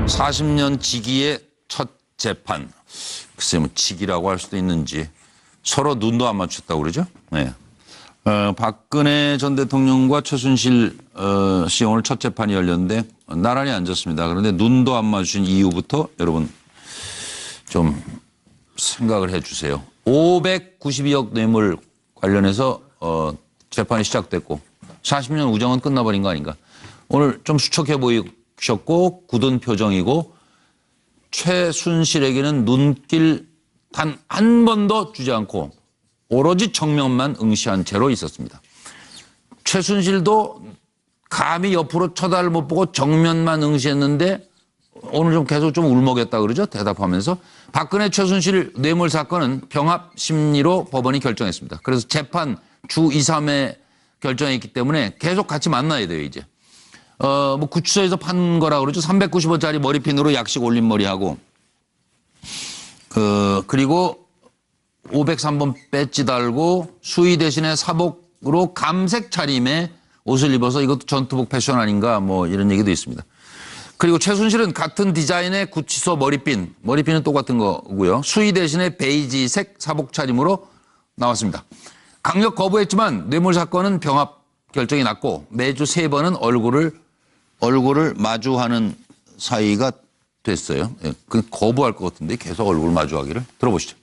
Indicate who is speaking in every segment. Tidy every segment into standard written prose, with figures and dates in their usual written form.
Speaker 1: 40년 직위의 첫 재판. 글쎄 뭐 직위라고 할 수도 있는지 서로 눈도 안 맞췄다고 그러죠. 네. 박근혜 전 대통령과 최순실 씨 오늘 첫 재판이 열렸는데 나란히 앉았습니다. 그런데 눈도 안 마주친 이유부터 여러분 좀 생각을 해 주세요. 592억 뇌물 관련해서 재판이 시작됐고 40년 우정은 끝나버린 거 아닌가. 오늘 좀 수척해 보이셨고 굳은 표정이고 최순실에게는 눈길 단 한 번도 주지 않고 오로지 정면만 응시한 채로 있었습니다. 최순실도 감히 옆으로 쳐다를 못 보고 정면만 응시했는데 오늘 좀 계속 좀 울먹였다 그러죠. 대답하면서. 박근혜 최순실 뇌물 사건은 병합 심리로 법원이 결정했습니다. 그래서 재판 주 2, 3회 결정했기 때문에 계속 같이 만나야 돼요, 이제. 뭐 구치소에서 판 거라 그러죠. 390원짜리 머리핀으로 약식 올림머리하고 그리고 503번 배지 달고 수의 대신에 사복으로 감색 차림의 옷을 입어서 이것도 전투복 패션 아닌가 뭐 이런 얘기도 있습니다. 그리고 최순실은 같은 디자인의 구치소 머리핀은 똑같은 거고요. 수의 대신에 베이지색 사복 차림으로 나왔습니다. 강력 거부했지만 뇌물 사건은 병합 결정이 났고 매주 3번은 얼굴을 마주하는 사이가 됐어요. 예, 그 거부할 것 같은데 계속 얼굴 마주하기를 들어보시죠.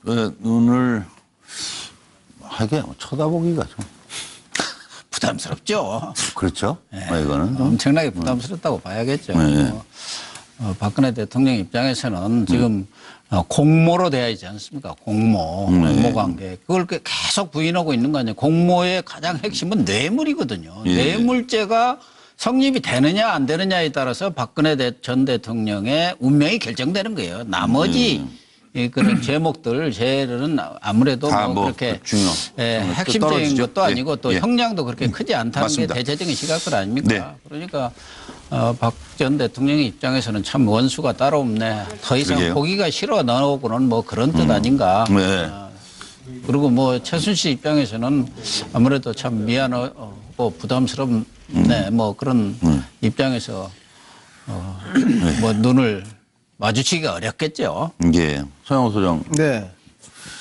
Speaker 1: 네, 눈을 하게 쳐다보기가 좀
Speaker 2: 부담스럽죠.
Speaker 1: 그렇죠.
Speaker 2: 네.
Speaker 1: 이거는 좀.
Speaker 2: 엄청나게 부담스럽다고 봐야겠죠.
Speaker 1: 네.
Speaker 2: 박근혜 대통령 입장에서는 지금 공모로 돼야 있지 않습니까? 공모 관계. 그걸 계속 부인하고 있는 거 아니에요. 공모의 가장 핵심은 뇌물이거든요.
Speaker 1: 예.
Speaker 2: 뇌물죄가 성립이 되느냐 안 되느냐에 따라서 박근혜 전 대통령의 운명이 결정되는 거예요. 나머지 그런 죄는 아무래도 뭐 그렇게 핵심적인 것도 아니고 또 형량도 그렇게 크지 않다는
Speaker 1: 맞습니다.
Speaker 2: 게 대체적인 시각들 아닙니까?
Speaker 1: 네.
Speaker 2: 그러니까 박 전 대통령의 입장에서는 참 원수가 따로 없네. 더 이상
Speaker 1: 그러게요.
Speaker 2: 보기가 싫어 너하고는 뭐 그런 뜻 아닌가.
Speaker 1: 네.
Speaker 2: 그리고 뭐 최순실 입장에서는 아무래도 참 미안하고 부담스럽네. 뭐 그런 입장에서 뭐 눈을 마주치기가 어렵겠죠.
Speaker 1: 예. 서영호 소장.
Speaker 3: 네.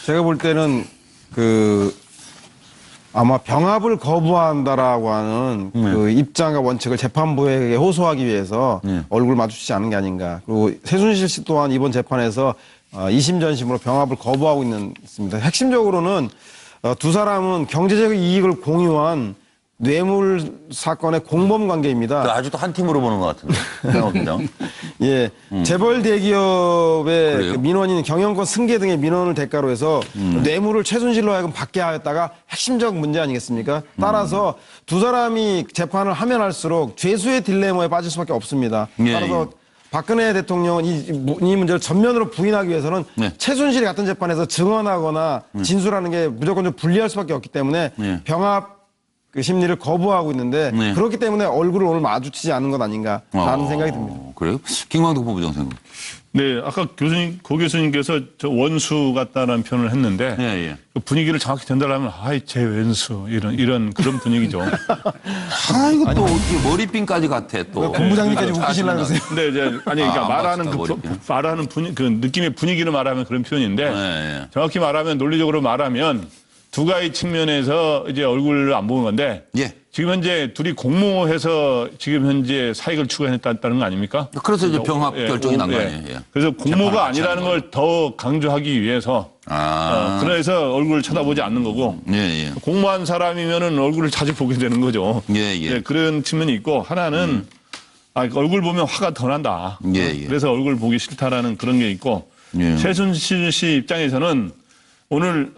Speaker 3: 제가 볼 때는 아마 병합을 거부한다라고 하는 그 입장과 원칙을 재판부에게 호소하기 위해서 얼굴 마주치지 않은 게 아닌가. 그리고 최순실 씨 또한 이번 재판에서 2심 전심으로 병합을 거부하고 있습니다. 핵심적으로는 두 사람은 경제적 이익을 공유한 뇌물 사건의 공범 관계입니다.
Speaker 1: 아직도 한 팀으로 보는 것 같은데. 서영호 소장.
Speaker 3: 예, 재벌 대기업의 그 민원인 경영권 승계 등의 민원을 대가로 해서 뇌물을 최순실로 하여금 받게 하였다가 핵심적 문제 아니겠습니까? 따라서 두 사람이 재판을 하면 할수록 죄수의 딜레마에 빠질 수밖에 없습니다.
Speaker 1: 예,
Speaker 3: 따라서 박근혜 대통령은 이 문제를 전면으로 부인하기 위해서는 최순실이 같은 재판에서 증언하거나 진술하는 게 무조건 좀 불리할 수밖에 없기 때문에 병합 그 심리를 거부하고 있는데 그렇기 때문에 얼굴을 오늘 마주치지 않은 것 아닌가라는 생각이 듭니다.
Speaker 1: 그래요? 김광덕 본부장 생각.
Speaker 4: 네, 아까 고 교수님께서 저 원수 같다는 표현을 했는데
Speaker 1: 예.
Speaker 4: 그 분위기를 정확히 전달하면 아이 제 왼수 이런 그런 분위기죠.
Speaker 1: 이거 또 어떻게 머리핀까지 같아 또.
Speaker 3: 본부장님까지 웃기시려고 그러세요?
Speaker 4: 근데 이제 그러니까 말하는
Speaker 1: 멋있다,
Speaker 4: 말하는 그 느낌의 분위기를 말하면 그런 표현인데 정확히 말하면 논리적으로 말하면 두 가지 측면에서 이제 얼굴을 안 보는 건데
Speaker 1: 예.
Speaker 4: 지금 현재 둘이 공모해서 지금 현재 사익을 추구했다는 거 아닙니까?
Speaker 1: 그래서 이제 병합 결정이 난 거
Speaker 4: 예.
Speaker 1: 아니에요. 예.
Speaker 4: 그래서
Speaker 1: 재판을
Speaker 4: 공모가
Speaker 1: 같이
Speaker 4: 아니라는
Speaker 1: 하는
Speaker 4: 걸 더 강조하기 위해서 그래서 얼굴을 쳐다보지 않는 거고
Speaker 1: 예, 예.
Speaker 4: 공모한 사람이면은 얼굴을 자주 보게 되는 거죠.
Speaker 1: 예, 예.
Speaker 4: 그런 측면이 있고 하나는 얼굴 보면 화가 더 난다.
Speaker 1: 예, 예.
Speaker 4: 그래서 얼굴 보기 싫다라는 그런 게 있고
Speaker 1: 예.
Speaker 4: 최순실 씨 입장에서는 오늘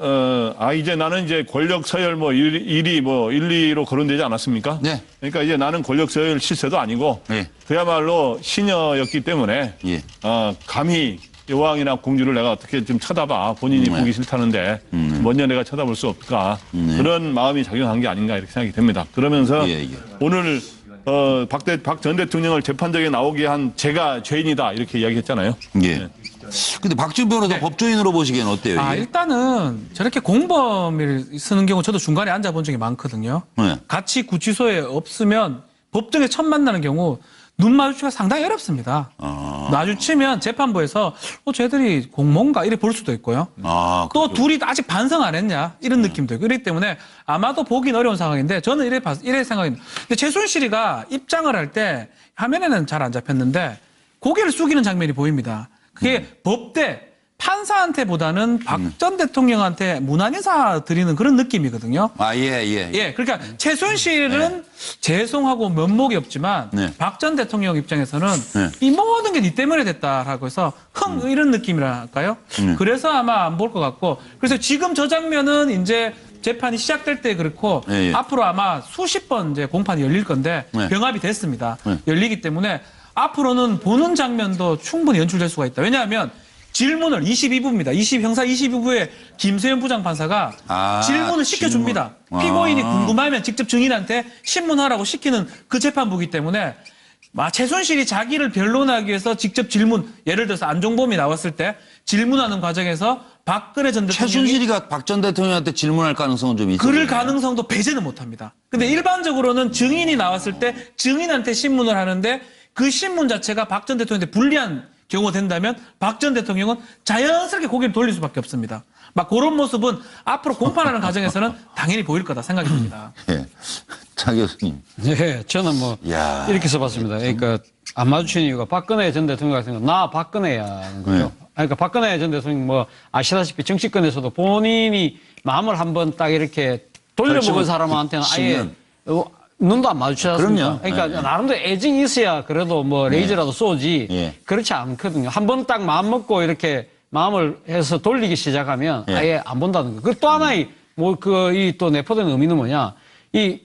Speaker 4: 이제 나는 이제 권력 서열 뭐 1위 뭐 1, 2로 거론되지 않았습니까?
Speaker 1: 네.
Speaker 4: 그러니까 이제 나는 권력 서열 실세도 아니고
Speaker 1: 예.
Speaker 4: 그야말로 시녀였기 때문에
Speaker 1: 예.
Speaker 4: 감히 여왕이나 공주를 내가 어떻게 좀 쳐다봐 본인이
Speaker 1: 네.
Speaker 4: 보기 싫다는데 먼저 내가 쳐다볼 수 없을까 그런 마음이 작용한 게 아닌가 이렇게 생각이 됩니다. 그러면서
Speaker 1: 예, 예.
Speaker 4: 오늘 박 전 대통령을 재판장에 나오게 한 제가 죄인이다 이렇게 이야기했잖아요.
Speaker 1: 예. 근데 박준 변호사 법조인으로 보시기엔 어때요? 이게?
Speaker 5: 일단은 저렇게 공범을 쓰는 경우 저도 중간에 앉아본 적이 많거든요.
Speaker 1: 네.
Speaker 5: 같이 구치소에 없으면 법정에 처음 만나는 경우 눈 마주치기가 상당히 어렵습니다. 마주치면 재판부에서 쟤들이 공모인가 이래 볼 수도 있고요. 또 둘이 아직 반성 안 했냐 이런 느낌도 있고 그렇기 때문에 아마도 보긴 어려운 상황인데 저는 이래 생각합니다. 근데 최순실이가 입장을 할 때 화면에는 잘 안 잡혔는데 고개를 숙이는 장면이 보입니다. 그게 법대 판사한테보다는 박 전 대통령한테 무난인사 드리는 그런 느낌이거든요.
Speaker 1: 예.
Speaker 5: 그러니까 최순실은 죄송하고 면목이 없지만
Speaker 1: 네.
Speaker 5: 박 전 대통령 입장에서는
Speaker 1: 네.
Speaker 5: 이 모든 게 네 때문에 됐다라고 해서 이런 느낌이랄까요? 그래서 아마 안 볼 것 같고 그래서 지금 저 장면은 이제 재판이 시작될 때 그렇고
Speaker 1: 예.
Speaker 5: 앞으로 아마 수십 번 이제 공판이 열릴 건데
Speaker 1: 네.
Speaker 5: 병합이 됐습니다.
Speaker 1: 네.
Speaker 5: 열리기 때문에 앞으로는 보는 장면도 충분히 연출될 수가 있다. 왜냐하면 질문을 22부입니다. 형사 22부에 김세현 부장판사가 질문을 시켜줍니다.
Speaker 1: 질문.
Speaker 5: 피고인이 궁금하면 직접 증인한테 신문하라고 시키는 그 재판부이기 때문에 최순실이 자기를 변론하기 위해서 직접 질문, 예를 들어서 안종범이 나왔을 때 질문하는 과정에서 박근혜 전 대통령이
Speaker 1: 최순실이가 박 전 대통령한테 질문할 가능성은 좀 있어요.
Speaker 5: 그럴 가능성도 배제는 못합니다. 근데 일반적으로는 증인이 나왔을 때 증인한테 신문을 하는데 그 신문 자체가 박 전 대통령한테 불리한 경우가 된다면 박 전 대통령은 자연스럽게 고개를 돌릴 수밖에 없습니다. 그런 모습은 앞으로 공판하는 과정에서는 당연히 보일 거다 생각이 듭니다.
Speaker 1: 예. 차 교수님.
Speaker 6: 네, 저는
Speaker 1: 야.
Speaker 6: 이렇게 써봤습니다. 그러니까 안 마주치는 이유가 박근혜 전 대통령 같은 경우 나 박근혜야는 거죠.
Speaker 1: 네.
Speaker 6: 그러니까 박근혜 전 대통령 아시다시피 정치권에서도 본인이 마음을 한번 딱 이렇게 돌려먹은 사람한테는 아예 눈도 안 마주치지 않습니까? 그러니까 나름대로 애증이 있어야 그래도 레이저라도 쏘지 그렇지 않거든요. 한번 딱 마음 먹고 이렇게 마음을 해서 돌리기 시작하면 아예 안 본다는 거예요. 그 또 하나의 또 내포된 의미는 뭐냐? 이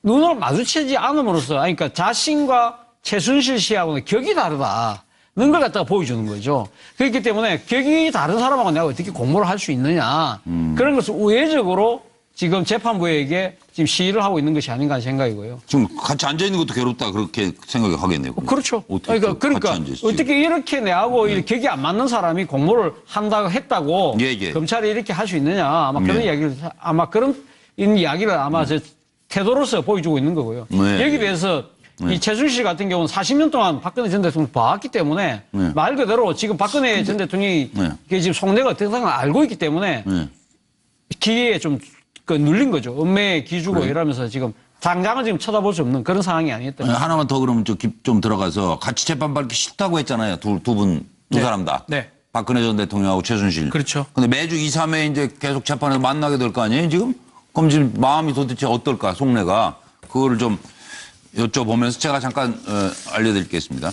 Speaker 6: 눈을 마주치지 않음으로써 그러니까 자신과 최순실 씨하고는 격이 다르다. 는 걸 갖다가 보여주는 거죠. 그렇기 때문에 격이 다른 사람하고 내가 어떻게 공모를 할 수 있느냐. 그런 것을 우회적으로 지금 재판부에게 지금 시위를 하고 있는 것이 아닌가 하는 생각이고요.
Speaker 1: 지금 같이 앉아있는 것도 괴롭다 그렇게 생각하겠네요.
Speaker 6: 그렇죠.
Speaker 1: 어떻게
Speaker 6: 그러니까 어떻게 이렇게 내하고 격이 안 맞는 사람이 공모를 한다고 했다고 검찰이 이렇게 할 수 있느냐. 아마 그런 이야기를 아마 저 태도로서 보여주고 있는 거고요. 여기 비해서 이 최순실 같은 경우는 40년 동안 박근혜 전 대통령을 봐왔기 때문에 말 그대로 지금 박근혜 전 대통령이 지금 속내가 어떻게 생각을 알고 있기 때문에 기회에 좀 눌린 거죠. 은매에 기주고 이러면서 지금 당장은 지금 쳐다볼 수 없는 그런 상황이 아니었다.
Speaker 1: 하나만 더 그러면 좀 들어가서 같이 재판 받기 싫다고 했잖아요. 두 사람 다.
Speaker 5: 네.
Speaker 1: 박근혜 전 대통령하고 최순실.
Speaker 5: 그렇죠.
Speaker 1: 근데 매주 2, 3회 이제 계속 재판에서 만나게 될 거 아니에요, 지금? 그럼 지금 마음이 도대체 어떨까, 속내가. 그거를 좀 여쭤보면서 제가 잠깐 알려드리겠습니다.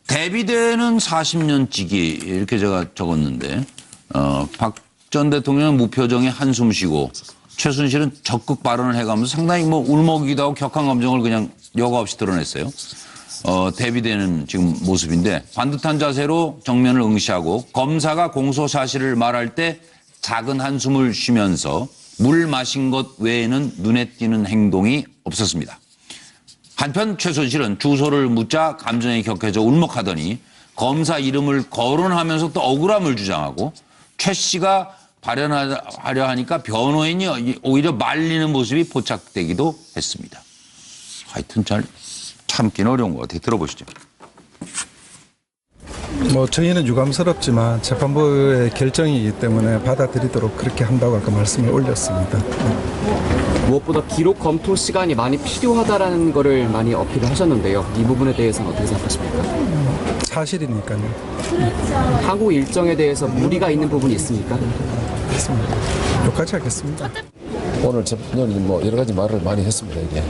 Speaker 1: 대비되는 40년지기 이렇게 제가 적었는데 박 전 대통령은 무표정의 한숨 쉬고 최순실은 적극 발언을 해가면서 상당히 울먹이기도 하고 격한 감정을 그냥 여과 없이 드러냈어요. 대비되는 지금 모습인데 반듯한 자세로 정면을 응시하고 검사가 공소 사실을 말할 때 작은 한숨을 쉬면서 물 마신 것 외에는 눈에 띄는 행동이 없었습니다. 한편 최순실은 주소를 묻자 감정이 격해져 울먹하더니 검사 이름을 거론하면서 또 억울함을 주장하고 최 씨가 발언하려 하니까 변호인이 오히려 말리는 모습이 포착되기도 했습니다. 하여튼 잘 참기는 어려운 것 같아요. 들어보시죠.
Speaker 7: 뭐 저희는 유감스럽지만 재판부의 결정이기 때문에 받아들이도록 그렇게 한다고 아까 말씀을 올렸습니다.
Speaker 8: 무엇보다 기록 검토 시간이 많이 필요하다라는 거를 많이 어필을 하셨는데요. 이 부분에 대해서는 어떻게 생각하십니까?
Speaker 7: 사실이니까요.
Speaker 8: 항고 일정에 대해서 무리가 있는 부분이 있습니까?
Speaker 7: 그렇습니다. 욕하지 않겠습니다.
Speaker 9: 오늘 재판장이 뭐 여러 가지 말을 많이 했습니다. 이게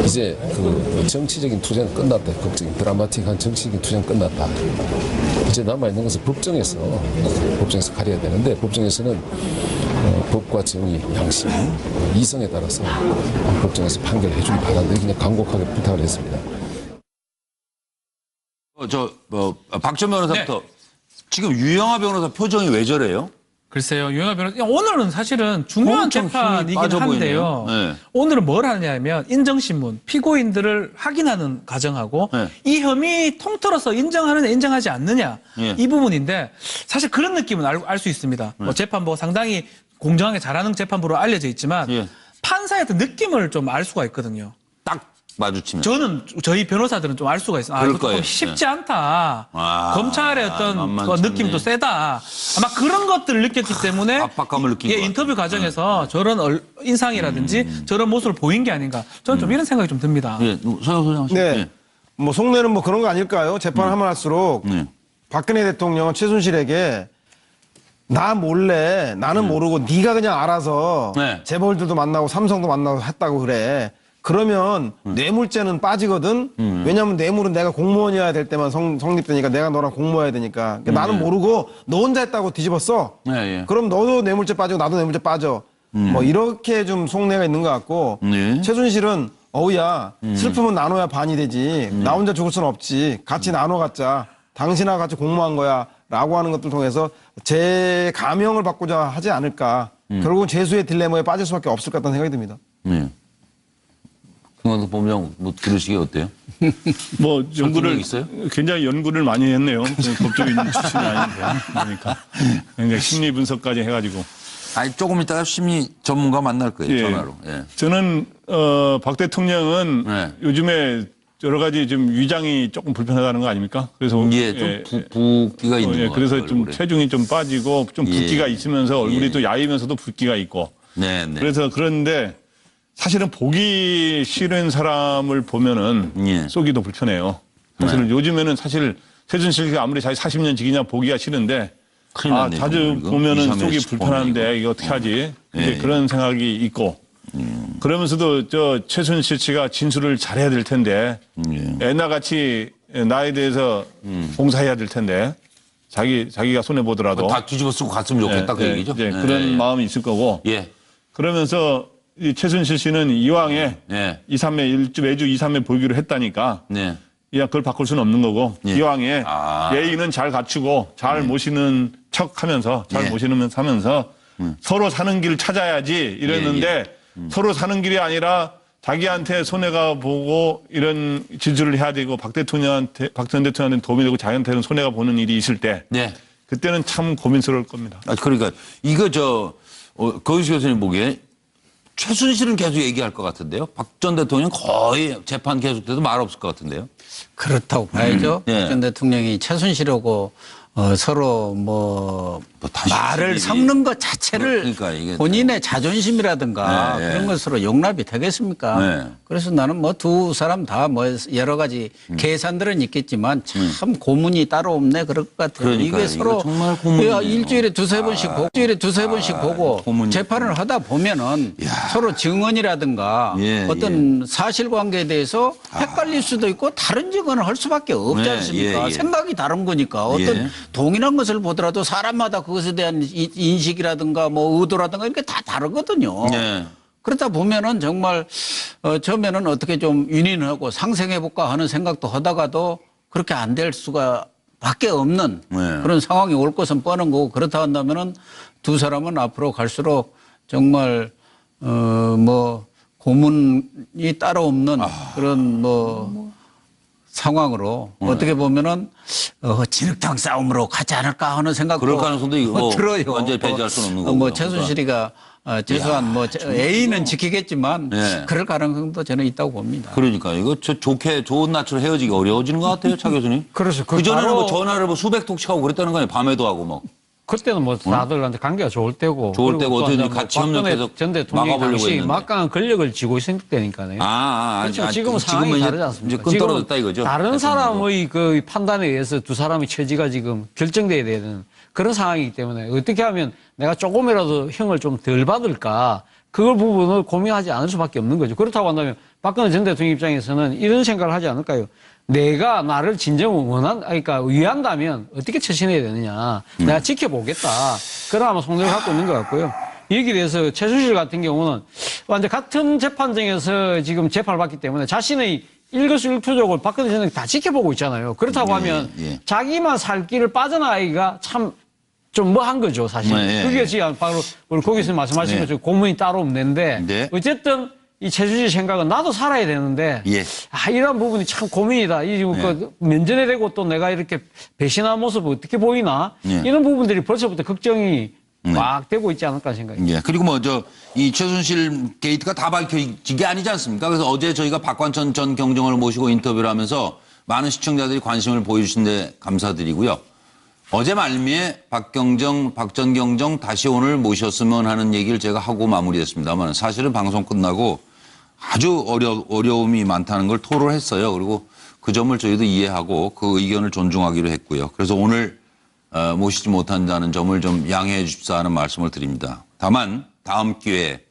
Speaker 9: 이제 그 정치적인 투쟁은 끝났다. 걱정 드라마틱한 정치적인 투쟁은 끝났다. 이제 남아 있는 것은 법정에서 가려야 되는데 법정에서는 법과 정의, 양심, 이성에 따라서 법정에서 판결해 주기 바란다. 그냥 간곡하게 부탁을 했습니다.
Speaker 1: 박전 변호사부터 지금 유영하 변호사 표정이 왜 저래요?
Speaker 5: 글쎄요, 유영하 변호사 오늘은 사실은 중요한
Speaker 1: 엄청
Speaker 5: 재판이긴
Speaker 1: 빠져
Speaker 5: 한데요.
Speaker 1: 보이네요. 네.
Speaker 5: 오늘은 뭘 하냐면 인정신문, 피고인들을 확인하는 과정하고
Speaker 1: 네.
Speaker 5: 이 혐의 통틀어서 인정하느냐 인정하지 않느냐
Speaker 1: 네.
Speaker 5: 이 부분인데 사실 그런 느낌은 알 수 있습니다. 뭐 재판부가 상당히 공정하게 잘하는 재판부로 알려져 있지만
Speaker 1: 예.
Speaker 5: 판사의 어떤 느낌을 좀 알 수가 있거든요.
Speaker 1: 딱 마주치면.
Speaker 5: 저희 변호사들은 좀 알 수가 있어요.
Speaker 1: 그럴
Speaker 5: 이거 조금
Speaker 1: 거예요.
Speaker 5: 쉽지 않다. 검찰의 어떤
Speaker 1: 만만치
Speaker 5: 그 느낌도
Speaker 1: 않네.
Speaker 5: 세다. 아마 그런 것들을 느꼈기 때문에
Speaker 1: 압박감을 느낀 것
Speaker 5: 인터뷰 과정에서 저런 인상이라든지 저런 모습을 보인 게 아닌가. 저는 좀 이런 생각이 좀 듭니다.
Speaker 1: 예, 서영 소장.
Speaker 3: 네. 뭐 속내는 뭐 그런 거 아닐까요? 재판하면 할수록 박근혜 대통령은 최순실에게 나 몰래 나는 모르고 네가 그냥 알아서
Speaker 1: 네.
Speaker 3: 재벌들도 만나고 삼성도 만나고 했다고 그래. 그러면 뇌물죄는 빠지거든. 왜냐하면 뇌물은 내가 공무원이어야 될 때만 성립되니까 내가 너랑 공모해야 되니까. 그러니까 나는 모르고 너 혼자 했다고 뒤집었어.
Speaker 1: 네, 예.
Speaker 3: 그럼 너도 뇌물죄 빠지고 나도 뇌물죄 빠져. 뭐 이렇게 좀 속내가 있는 것 같고
Speaker 1: 네.
Speaker 3: 최순실은 어우야 슬픔은 나눠야 반이 되지. 나 혼자 죽을 수는 없지. 같이 나눠 갖자. 당신하고 같이 공모한 거야. 라고 하는 것들 통해서 제 감형을 받고자 하지 않을까. 결국은 죄수의 딜레마에 빠질 수밖에 없을 것 같다는 생각이 듭니다.
Speaker 1: 네. 김광석 본부장 뭐 들으시기 어때요?
Speaker 4: 뭐 연구를
Speaker 1: 있어요?
Speaker 4: 굉장히 연구를 많이 했네요. 법조인 출신이 아닌데 그러니까 굉장히 심리 분석까지 해가지고.
Speaker 1: 아니 조금 이따가 심리 전문가 만날 거예요.
Speaker 4: 예.
Speaker 1: 전화로. 예.
Speaker 4: 저는 박 대통령은
Speaker 1: 네.
Speaker 4: 요즘에 여러 가지 좀 위장이 조금 불편하다는 거 아닙니까? 그래서
Speaker 1: 예, 좀 붓기가 있는 것 같아요.
Speaker 4: 그래서 좀
Speaker 1: 얼굴에.
Speaker 4: 체중이 좀 빠지고 좀 붓기가 있으면서 얼굴이 또 야이면서도 붓기가 있고.
Speaker 1: 네, 네.
Speaker 4: 그래서 그런데 사실은 보기 싫은 사람을 보면은
Speaker 1: 예.
Speaker 4: 속이 더 불편해요. 사실은 요즘에는 사실 최순실이 아무리 자기 40년 직이냐 보기가 싫은데
Speaker 1: 큰일 났네,
Speaker 4: 자주
Speaker 1: 이거.
Speaker 4: 보면은
Speaker 1: 2, 3회
Speaker 4: 속이
Speaker 1: 짚어내고.
Speaker 4: 불편한데 이거 어떻게 하지? 이제
Speaker 1: 예.
Speaker 4: 그런 생각이 있고 그러면서도 저 최순실 씨가 진술을 잘해야 될 텐데 애나같이 나에 대해서 봉사해야 될 텐데 자기가 손해 보더라도
Speaker 1: 다 뒤집어 쓰고 갔으면 좋겠다 그 얘기죠.
Speaker 4: 이제 그런 마음이 있을 거고
Speaker 1: 예.
Speaker 4: 그러면서 이 최순실 씨는 이왕에
Speaker 1: 예.
Speaker 4: 2, 3회 매주 2, 3회 보기로 했다니까
Speaker 1: 네.
Speaker 4: 야 그걸 바꿀 수는 없는 거고
Speaker 1: 예.
Speaker 4: 이왕에
Speaker 1: 아.
Speaker 4: 예의는 잘 갖추고 잘 모시는 척하면서 잘
Speaker 1: 예.
Speaker 4: 모시면서 하면서 서로 사는 길을 찾아야지 이랬는데 서로 사는 길이 아니라 자기한테 손해가 보고 이런 진술을 해야 되고 박 전 대통령한테 도움이 되고 자기한테는 손해가 보는 일이 있을 때
Speaker 1: 네.
Speaker 4: 그때는 참 고민스러울 겁니다.
Speaker 1: 아, 그러니까 이거 거기서 교수님 보기에 최순실은 계속 얘기할 것 같은데요. 박 전 대통령 거의 재판 계속돼도 말 없을 것 같은데요.
Speaker 2: 그렇다고 봐야죠.
Speaker 1: 예.
Speaker 2: 박 전 대통령이 최순실하고 서로 뭐
Speaker 1: 다시
Speaker 2: 말을
Speaker 1: 일이-
Speaker 2: 섞는 것 자체를
Speaker 1: 그러니까 이게
Speaker 2: 본인의 자존심이라든가
Speaker 1: 네, 네.
Speaker 2: 그런 것으로 용납이 되겠습니까?
Speaker 1: 네.
Speaker 2: 그래서 나는 뭐 두 사람 다 뭐 여러 가지 계산들은 있겠지만 참 고문이 따로 없네 그럴 것 같아요.
Speaker 1: 그러니까요.
Speaker 2: 이게 서로
Speaker 1: 이거 정말 고문이네요.
Speaker 2: 일주일에 두세 번씩 보고 일주일에 두세 번씩 보고
Speaker 1: 고문이-
Speaker 2: 재판을 하다 보면은 서로 증언이라든가
Speaker 1: 예,
Speaker 2: 어떤 사실관계에 대해서 헷갈릴 수도 있고 다른 증언을 할 수밖에 없지
Speaker 1: 네,
Speaker 2: 않습니까?
Speaker 1: 예, 예.
Speaker 2: 생각이 다른 거니까 어떤
Speaker 1: 예.
Speaker 2: 동일한 것을 보더라도 사람마다 그것에 대한 인식이라든가 뭐 의도라든가 이렇게 다 다르거든요.
Speaker 1: 네.
Speaker 2: 그러다 보면은 정말 처음에는 어떻게 좀 윤인하고 상생해볼까 하는 생각도 하다가도 그렇게 안 될 수가 밖에 없는
Speaker 1: 네.
Speaker 2: 그런 상황이 올 것은 뻔한 거고 그렇다 한다면은 두 사람은 앞으로 갈수록 정말 뭐 고문이 따로 없는 그런 뭐 상황으로 어떻게 보면은 진흙탕 싸움으로 가지 않을까 하는 생각도
Speaker 1: 그럴 가능성도 있고
Speaker 2: 들어요.
Speaker 1: 완전히 배제할 수는 없는 거고요.
Speaker 2: 뭐 최순실이가 최소한 뭐 A는 지키겠지만
Speaker 1: 네.
Speaker 2: 그럴 가능성도 저는 있다고 봅니다.
Speaker 1: 그러니까 이거 좋은 낯으로 헤어지기 어려워지는 것 같아요, 차 교수님.
Speaker 6: 그래서
Speaker 1: 그 전에는
Speaker 6: 바로
Speaker 1: 뭐 전화를 뭐 수백 통씩 하고 그랬다는 거 아니에요, 밤에도 하고 뭐.
Speaker 6: 그때는 뭐 다들한테 관계가 좋을 때고.
Speaker 1: 좋을 때고
Speaker 6: 그리고 또
Speaker 1: 어쨌든
Speaker 6: 뭐
Speaker 1: 같이
Speaker 6: 박근혜
Speaker 1: 협력해서
Speaker 6: 전 대통령이
Speaker 1: 막아보려고
Speaker 6: 당시
Speaker 1: 했는데.
Speaker 6: 막강한 권력을 쥐고 있을 때니까요.
Speaker 1: 그렇죠.
Speaker 6: 지금은 상황이
Speaker 1: 이제
Speaker 6: 다르지 않습니까?
Speaker 1: 이제 끈 떨어졌다 이거죠.
Speaker 6: 다른 사람의 그 판단에 의해서 두 사람의 처지가 지금 결정돼야 되는 그런 상황이기 때문에 어떻게 하면 내가 조금이라도 형을 좀 덜 받을까 그걸 부분을 고민하지 않을 수밖에 없는 거죠. 그렇다고 한다면 박근혜 전 대통령 입장에서는 이런 생각을 하지 않을까요? 내가 나를 진정 그러니까 위한다면 어떻게 처신해야 되느냐. 내가 지켜보겠다. 그런 아마 속내를 갖고 있는 것 같고요. 여기에 대해서 최순실 같은 경우는 완전 같은 재판정에서 지금 재판을 받기 때문에 자신의 일거수일투족을 박근혜 전 대통령이 다 지켜보고 있잖아요. 그렇다고 하면 자기만 살 길을 빠져나가기가 참 좀 뭐한 거죠, 사실. 그게 지금 바로 우리 거기서 말씀하신 것처럼 고문이 따로 없는데 어쨌든 이 최순실 생각은 나도 살아야 되는데 이런 부분이 참 고민이다. 그 면전에 대고 또 내가 이렇게 배신한 모습 어떻게 보이나 이런 부분들이 벌써부터 걱정이 막 되고 있지 않을까 생각합니다.
Speaker 1: 그리고 뭐 이 최순실 게이트가 다 밝혀진 게 아니지 않습니까? 그래서 어제 저희가 박관천 전 경정을 모시고 인터뷰를 하면서 많은 시청자들이 관심을 보여주신 데 감사드리고요. 어제 말미에 박경정, 박 전 경정 다시 오늘 모셨으면 하는 얘기를 제가 하고 마무리했습니다만 사실은 방송 끝나고 아주 어려움이 많다는 걸 토로했어요. 그리고 그 점을 저희도 이해하고 그 의견을 존중하기로 했고요. 그래서 오늘 모시지 못한다는 점을 좀 양해해 주십사 하는 말씀을 드립니다. 다만 다음 기회에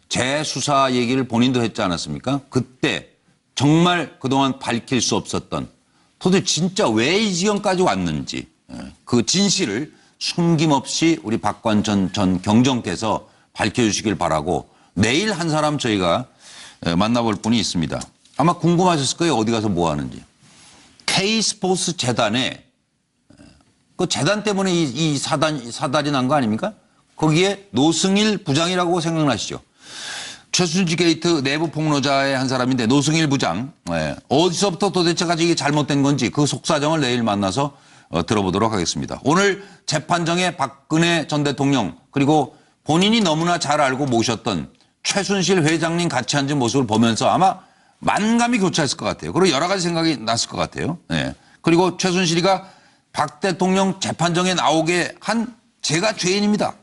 Speaker 1: 재수사 얘기를 본인도 했지 않았습니까? 그때 정말 그동안 밝힐 수 없었던 도대체 진짜 왜 이 지경까지 왔는지 그 진실을 숨김없이 우리 박관천 전 경정께서 밝혀주시길 바라고 내일 한 사람 저희가 만나볼 분이 있습니다. 아마 궁금하셨을 거예요. 어디 가서 뭐 하는지. K스포츠 재단에 그 재단 때문에 이 사달이 난 거 아닙니까? 거기에 노승일 부장이라고 생각나시죠? 최순실 게이트 내부 폭로자의 한 사람인데 노승일 부장 어디서부터 도대체까지 이게 잘못된 건지 그 속사정을 내일 만나서 들어보도록 하겠습니다. 오늘 재판정에 박근혜 전 대통령 그리고 본인이 너무나 잘 알고 모셨던 최순실 회장님 같이 앉은 모습을 보면서 아마 만감이 교차했을 것 같아요. 그리고 여러 가지 생각이 났을 것 같아요. 그리고 최순실이가 박 대통령 재판정에 나오게 한 제가 죄인입니다.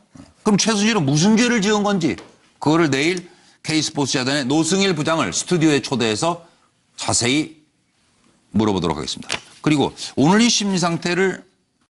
Speaker 1: 그럼 최순실은 무슨 죄를 지은 건지 그거를 내일 K스포츠 재단의 노승일 부장을 스튜디오에 초대해서 자세히 물어보도록 하겠습니다. 그리고 오늘 이 심리 상태를